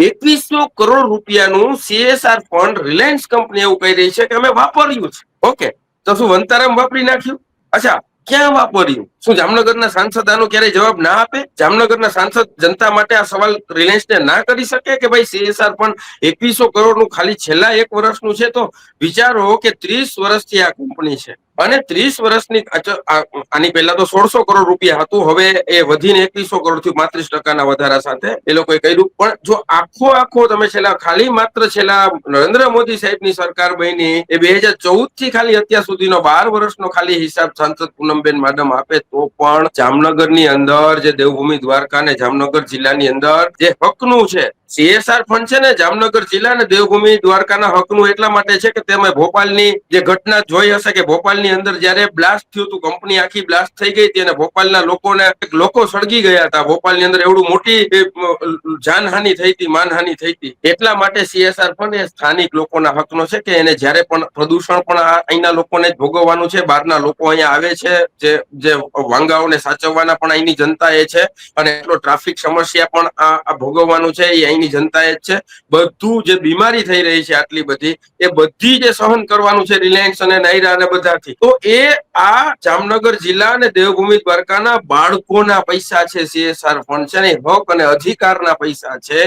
₹2100 રૂપિયાનું CSR fund Reliance company એવું કહી રહી છે કે અમે વાપર્યું છે. ઓકે, તો શું વંતારામ વાપરી નાખ્યું? અચ્છા, ક્યાં વાપર્યું? શું જામનગરના સાંસદ આનો ક્યારેય જવાબ ના આપે? જામનગરના સાંસદ જનતા માટે આ સવાલ રિલાયન્સને ના કરી શકે કે ભાઈ CSR ફંડ 2100 કરોડનું ખાલી છેલ્લા 1 વર્ષનું છે? તો વિચારો કે 30 વર્ષથી આ કંપની છે અને 30 વર્ષની આની પહેલા તો 1600 કરોડ રૂપિયા હતું, હવે એ વધીને 2100 કરોડ થયું 35% વધારા સાથે એ લોકોએ કર્યું. પણ જો આખો તમે ખાલી માત્ર છેલ્લા નરેન્દ્ર મોદી સાહેબની સરકાર બની એ 2014 થી ખાલી અત્યાર સુધીનો 12 વર્ષનો ખાલી હિસાબ સાંસદ પૂનમબેન માડમ આપે તો પણ જામનગરની અંદર જે દેવભૂમિ દ્વારકા ને જામનગર જિલ્લાની અંદર જે હકનું છે CSR ફંડ છે ને, જામનગર જિલ્લા અને દેવભૂમિ દ્વારકાના હકનું એટલા માટે છે કે તમે ભોપાલની જે ઘટના જોઈ હશે કે ભોપાલની અંદર જયારે બ્લાસ્ટ થયું હતું, કંપની આખી બ્લાસ્ટ થઈ ગઈ હતી અને ભોપાલના લોકો સળગી ગયા હતા. ભોપાલની અંદર એવડું મોટી જાનહાનિ થઈ હતી, માનહાનિ થઈ હતી. એટલા માટે CSR ફંડ એ સ્થાનિક લોકોના હકનો છે કે એને જયારે પણ પ્રદૂષણ પણ અહીંના લોકોને જ ભોગવવાનું છે. બહારના લોકો અહીંયા આવે છે, જે વાંગાઓને સાચવવાના પણ અહીંની જનતા એ છે અને એટલો ટ્રાફિક સમસ્યા પણ આ ભોગવવાનું છે એ અહીંની જનતા એ જ છે. બધું જે બીમારી થઈ રહી છે આટલી બધી, એ બધી જે સહન કરવાનું છે રિલાયન્સ અને નાયરા અને બધાથી. તો એ આ જામનગર જિલ્લા અને દેવભૂમિ દ્વારકાના બાળકોના પૈસા છે. CSR ફંડ છે ને હક અને અધિકારના પૈસા છે.